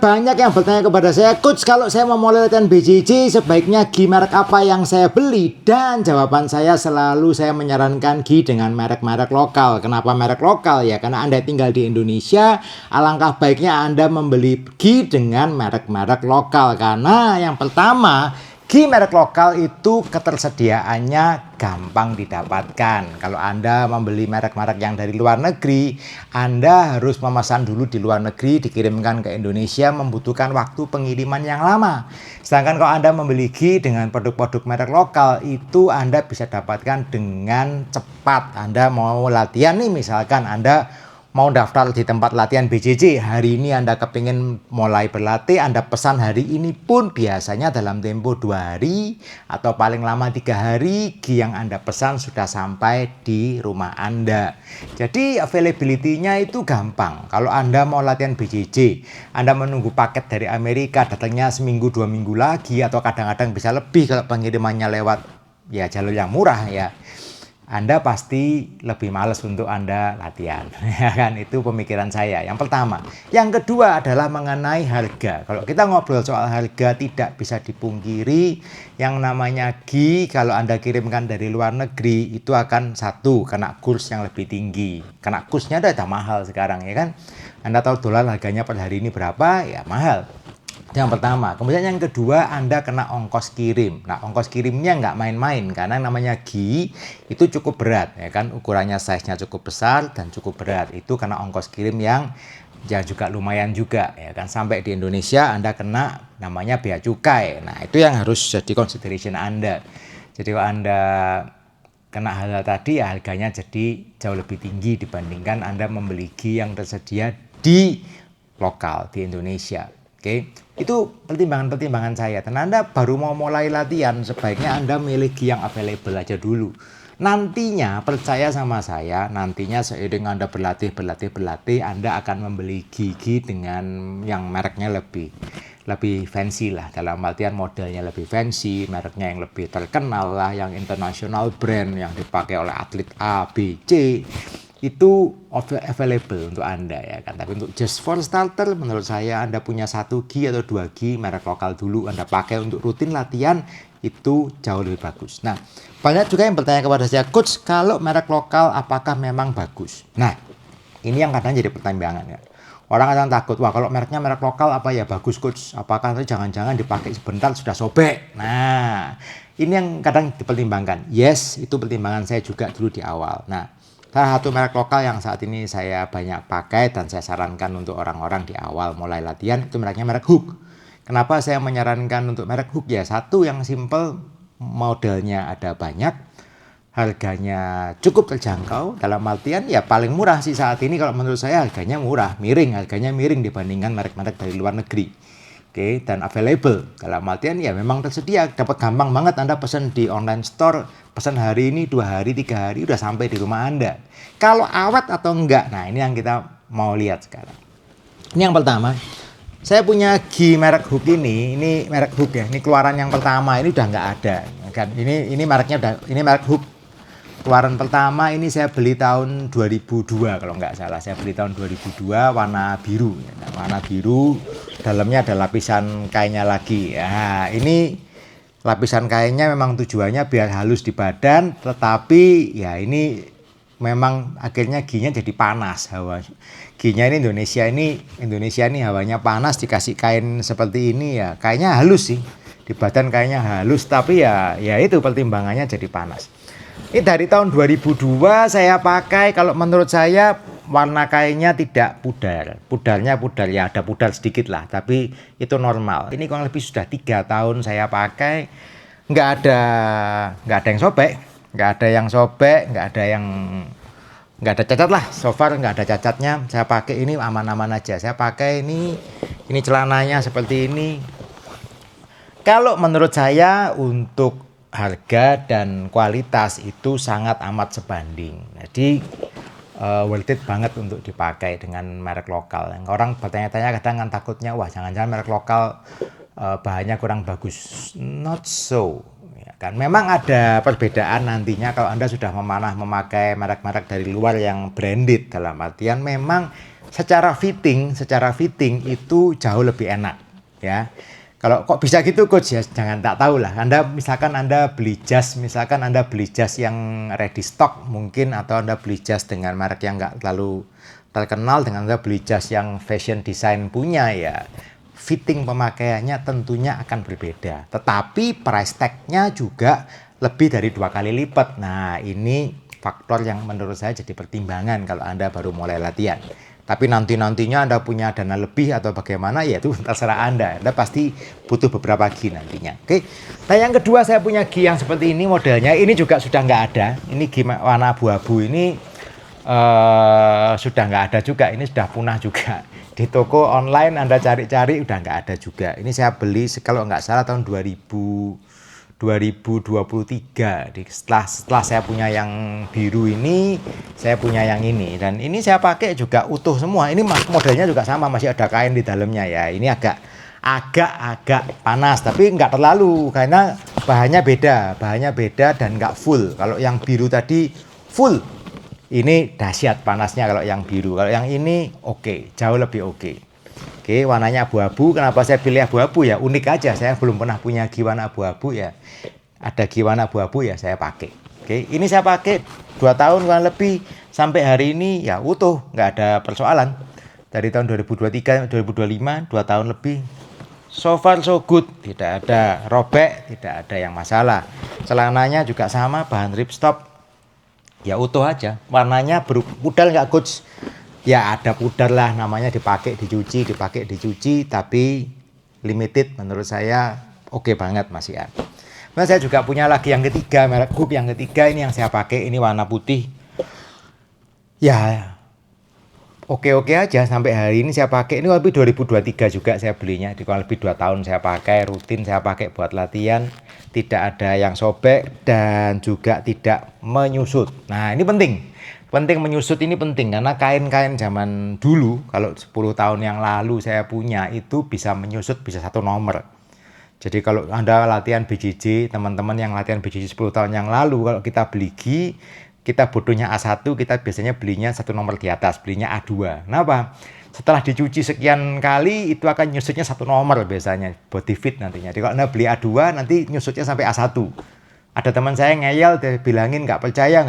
Banyak yang bertanya kepada saya, Coach, kalau saya mau mulai latihan BJJ, sebaiknya gi merek apa yang saya beli? Dan jawaban saya selalu saya menyarankan gi dengan merek-merek lokal. Kenapa merek lokal? Ya karena Anda tinggal di Indonesia, alangkah baiknya Anda membeli gi dengan merek-merek lokal. Karena yang pertama, gi merek lokal itu ketersediaannya gampang didapatkan. Kalau Anda membeli merek-merek yang dari luar negeri, Anda harus memesan dulu di luar negeri, dikirimkan ke Indonesia, membutuhkan waktu pengiriman yang lama. Sedangkan kalau Anda membeli gi dengan produk-produk merek lokal, itu Anda bisa dapatkan dengan cepat. Anda mau latihan nih, misalkan Anda mau daftar di tempat latihan BJJ, hari ini Anda kepingin mulai berlatih, Anda pesan hari ini pun biasanya dalam tempo 2 hari atau paling lama 3 hari, gi yang Anda pesan sudah sampai di rumah Anda. Jadi availability-nya itu gampang. Kalau Anda mau latihan BJJ, Anda menunggu paket dari Amerika, datangnya seminggu 2 minggu lagi, atau kadang-kadang bisa lebih kalau pengirimannya lewat ya jalur yang murah ya. Anda pasti lebih males untuk Anda latihan, ya kan? Itu pemikiran saya. Yang pertama. Yang kedua adalah mengenai harga. Kalau kita ngobrol soal harga, tidak bisa dipungkiri yang namanya gi kalau Anda kirimkan dari luar negeri itu akan satu, kena kurs yang lebih tinggi. Kena kursnya udah mahal sekarang, ya kan? Anda tahu dolar harganya per hari ini berapa? Ya mahal. Yang pertama. Kemudian yang kedua, Anda kena ongkos kirim. Nah, ongkos kirimnya nggak main-main karena namanya gi itu cukup berat, ya kan? Ukurannya size-nya cukup besar dan cukup berat. Itu kena ongkos kirim yang ya juga lumayan juga, ya kan? Sampai di Indonesia Anda kena namanya bea cukai. Nah, itu yang harus jadi consideration Anda. Jadi kalau Anda kena hal tadi, ya harganya jadi jauh lebih tinggi dibandingkan Anda membeli gi yang tersedia di lokal di Indonesia. Oke, itu pertimbangan-pertimbangan saya. Dan Anda baru mau mulai latihan, sebaiknya Anda milih gi yang available aja dulu. Nantinya, percaya sama saya, nantinya seiring Anda berlatih, Anda akan membeli gi dengan yang mereknya lebih fancy lah. Dalam artian modelnya lebih fancy, mereknya yang lebih terkenal lah, yang international brand, yang dipakai oleh atlet A, B, C. Itu available untuk Anda, ya kan. Tapi untuk just for starter, menurut saya Anda punya 1 gi atau 2 gi merek lokal dulu, Anda pakai untuk rutin latihan, itu jauh lebih bagus. Nah, banyak juga yang bertanya kepada saya, Coach, kalau merek lokal apakah memang bagus? Nah, ini yang kadang jadi pertimbangan ya. Orang kadang takut, wah kalau mereknya merek lokal apa ya bagus, Coach? Apakah nanti jangan-jangan dipakai sebentar sudah sobek? Nah, ini yang kadang dipertimbangkan. Yes, itu pertimbangan saya juga dulu di awal. Nah, salah satu merek lokal yang saat ini saya banyak pakai dan saya sarankan untuk orang-orang di awal mulai latihan, itu mereknya merek Hook. Kenapa saya menyarankan untuk merek Hook? Ya satu, yang simple, modelnya ada banyak, harganya cukup terjangkau. Dalam artian ya paling murah sih saat ini kalau menurut saya, harganya murah, harganya miring dibandingkan merek-merek dari luar negeri. Oke, dan available. Dalam artian ya memang tersedia, dapat gampang banget Anda pesan di online store, pesan hari ini, 2 hari, 3 hari, udah sampai di rumah Anda. Kalau awet atau enggak, nah ini yang kita mau lihat sekarang. Ini yang pertama, saya punya gi merek Hook ini merek Hook ya, ini keluaran yang pertama, ini udah nggak ada. Kan? Ini mereknya udah, ini merek Hook. Keluaran pertama ini saya beli tahun 2002 kalau nggak salah. Saya beli tahun 2002 warna biru. Warna biru, dalamnya ada lapisan kainnya lagi. Ya, ini lapisan kainnya memang tujuannya biar halus di badan, tetapi ya ini memang akhirnya ginya jadi panas hawa. Ginya ini Indonesia ini hawanya panas, dikasih kain seperti ini ya. Kainnya halus sih. Di badan kainnya halus, tapi ya itu pertimbangannya jadi panas. Ini dari tahun 2002 saya pakai, kalau menurut saya warna kainnya tidak pudar. Pudarnya pudar, ya ada pudar sedikit lah, tapi itu normal. Ini kurang lebih sudah 3 tahun saya pakai, nggak ada yang sobek, nggak ada cacat lah. So far nggak ada cacatnya. Saya pakai ini aman-aman aja. Saya pakai ini celananya seperti ini. Kalau menurut saya untuk harga dan kualitas itu sangat amat sebanding. Jadi worth it banget untuk dipakai dengan merek lokal. Yang orang bertanya-tanya kadang kan takutnya, wah jangan-jangan merek lokal bahannya kurang bagus. Not so. Ya kan? Memang ada perbedaan nantinya kalau Anda sudah memanah memakai merek-merek dari luar yang branded. Dalam artian memang secara fitting itu jauh lebih enak ya. Kalau kok bisa gitu coach ya, jangan tak tahu lah. Misalkan Anda beli jas, yang ready stock mungkin, atau Anda beli jas dengan merek yang nggak terlalu terkenal, dengan Anda beli jas yang fashion design punya ya, fitting pemakaiannya tentunya akan berbeda. Tetapi price tag-nya juga lebih dari 2 kali lipat. Nah, ini faktor yang menurut saya jadi pertimbangan kalau Anda baru mulai latihan. Tapi nantinya Anda punya dana lebih atau bagaimana, ya itu terserah Anda. Anda pasti butuh beberapa gi nantinya. Oke. Nah, yang kedua saya punya gi yang seperti ini modelnya. Ini juga sudah nggak ada. Ini gi warna abu-abu ini sudah nggak ada juga. Ini sudah punah juga. Di toko online Anda cari-cari udah nggak ada juga. Ini saya beli kalau nggak salah tahun 2023. Setelah saya punya yang biru ini, saya punya yang ini, dan ini saya pakai juga utuh semua. Ini modelnya juga sama, masih ada kain di dalamnya ya. Ini agak panas, tapi nggak terlalu karena bahannya beda dan nggak full. Kalau yang biru tadi full, ini dahsyat panasnya kalau yang biru. Kalau yang ini oke, jauh lebih oke. Oke, warnanya abu-abu. Kenapa saya pilih abu-abu ya? Unik aja. Saya belum pernah punya gi warna abu-abu ya. Ada gi warna abu-abu ya, saya pakai. Oke, ini saya pakai 2 tahun kurang lebih sampai hari ini ya utuh, nggak ada persoalan. Dari tahun 2023, 2025, 2 tahun lebih. So far so good, tidak ada robek, tidak ada yang masalah. Celananya juga sama, bahan ripstop. Ya utuh aja. Warnanya pudar nggak coach? Ya ada pudar lah, namanya dipakai dicuci, tapi limited menurut saya oke banget Mas Ian. Nah, saya juga punya lagi yang ketiga, merek Hoop yang ketiga ini yang saya pakai, ini warna putih. Ya oke aja sampai hari ini saya pakai. Ini lebih 2023 juga saya belinya, di kurang lebih 2 tahun saya pakai, rutin saya pakai buat latihan, tidak ada yang sobek dan juga tidak menyusut. Nah, ini penting menyusut, ini penting karena kain-kain zaman dulu kalau 10 tahun yang lalu saya punya itu bisa menyusut, bisa 1 nomor. Jadi kalau Anda latihan BJJ, teman-teman yang latihan BJJ 10 tahun yang lalu, kalau kita beli gi, kita butuhnya A1, kita biasanya belinya 1 nomor di atas, belinya A2. Kenapa? Setelah dicuci sekian kali itu akan nyusutnya 1 nomor biasanya, body fit nantinya. Jadi kalau Anda beli A2 nanti nyusutnya sampai A1. Ada teman saya ngeyel, dia bilangin nggak percaya,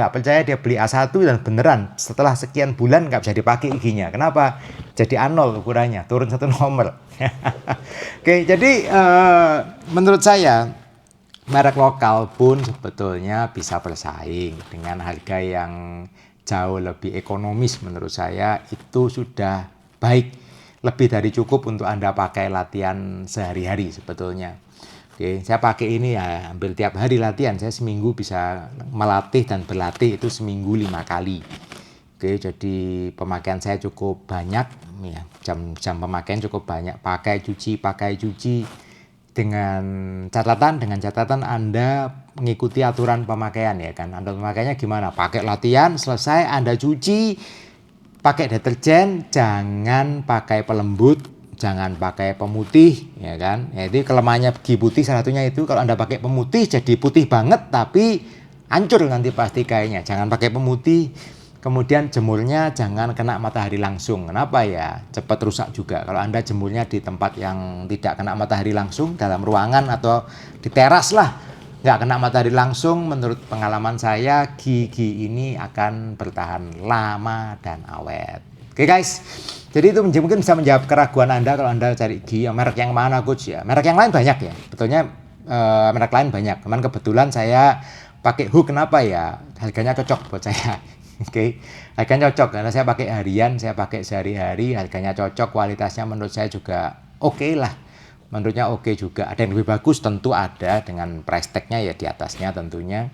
dia beli A1 dan beneran setelah sekian bulan nggak bisa dipakai giginya. Kenapa? Jadi A0 ukurannya, turun 1 nomor. Oke, jadi menurut saya merek lokal pun sebetulnya bisa bersaing dengan harga yang jauh lebih ekonomis. Menurut saya itu sudah baik, lebih dari cukup untuk Anda pakai latihan sehari-hari sebetulnya. Oke, saya pakai ini ya hampir tiap hari latihan. Saya seminggu bisa melatih dan berlatih itu seminggu 5 kali. Oke, jadi pemakaian saya cukup banyak ya, jam pemakaian cukup banyak. Pakai cuci dengan catatan Anda mengikuti aturan pemakaian ya kan. Anda pemakaiannya gimana? Pakai latihan, selesai Anda cuci, pakai deterjen, jangan pakai pelembut, jangan pakai pemutih ya kan. Ya, itu kelemahannya gi putih salah satunya itu, kalau Anda pakai pemutih jadi putih banget tapi hancur nanti pasti kayaknya. Jangan pakai pemutih. Kemudian jemurnya jangan kena matahari langsung. Kenapa ya? Cepat rusak juga. Kalau Anda jemurnya di tempat yang tidak kena matahari langsung, dalam ruangan atau di teras lah, nggak kena matahari langsung, menurut pengalaman saya gi ini akan bertahan lama dan awet. Oke guys, jadi itu mungkin bisa menjawab keraguan Anda kalau Anda cari gi merek yang mana coach ya. Merek yang lain banyak ya, betulnya merek lain banyak. Cuman kebetulan saya pakai Hook, kenapa ya? Harganya cocok buat saya. Oke, harganya cocok karena saya pakai harian, saya pakai sehari-hari, harganya cocok, kualitasnya menurut saya juga oke lah. Menurutnya oke juga. Ada yang lebih bagus tentu ada, dengan price tag-nya ya di atasnya tentunya.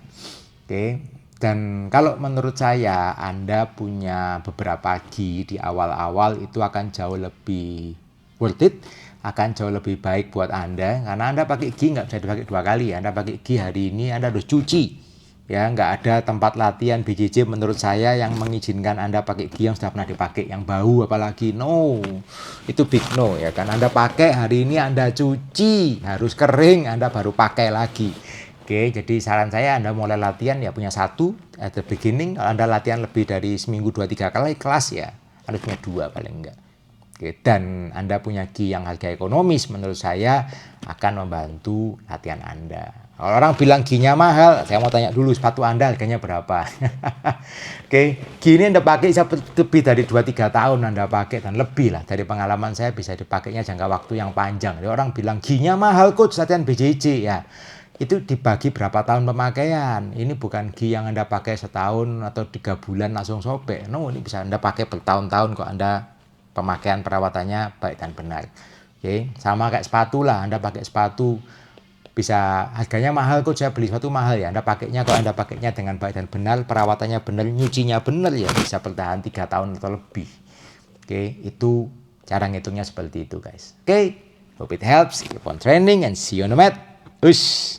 Oke. Dan kalau menurut saya Anda punya beberapa gi di awal-awal itu akan jauh lebih worth it, akan jauh lebih baik buat Anda karena Anda pakai gi nggak bisa dipakai 2 kali. Anda pakai gi hari ini Anda harus cuci. Ya, nggak ada tempat latihan BJJ menurut saya yang mengizinkan Anda pakai gi yang sudah pernah dipakai, yang bau apalagi. No, itu big no ya kan. Anda pakai hari ini Anda cuci, harus kering, Anda baru pakai lagi. Oke, jadi saran saya Anda mulai latihan ya punya 1 at the beginning. Kalau Anda latihan lebih dari seminggu 2-3 kali kelas ya harusnya 2 paling enggak. Oke, dan Anda punya gi yang harga ekonomis, menurut saya akan membantu latihan Anda. Kalau orang bilang ginya mahal, saya mau tanya dulu sepatu Anda harganya berapa? Oke, gi ini Anda pakai bisa lebih dari 2-3 tahun Anda pakai, dan lebih lah, dari pengalaman saya bisa dipakainya jangka waktu yang panjang. Jadi orang bilang ginya mahal coach latihan BJJ, ya itu dibagi berapa tahun pemakaian. Ini bukan gi yang Anda pakai setahun atau 3 bulan langsung sobek. No, ini bisa Anda pakai bertahun-tahun kok, Anda pemakaian perawatannya baik dan benar. Oke, sama kayak sepatu lah, Anda pakai sepatu bisa harganya mahal kok, saya beli sepatu mahal ya. Anda pakainya, kalau Anda pakainya dengan baik dan benar, perawatannya benar, nyucinya benar ya, bisa bertahan 3 tahun atau lebih. Oke, itu cara ngitungnya seperti itu guys. Oke, hope it helps. Keep on training and see you on the mat. Ush.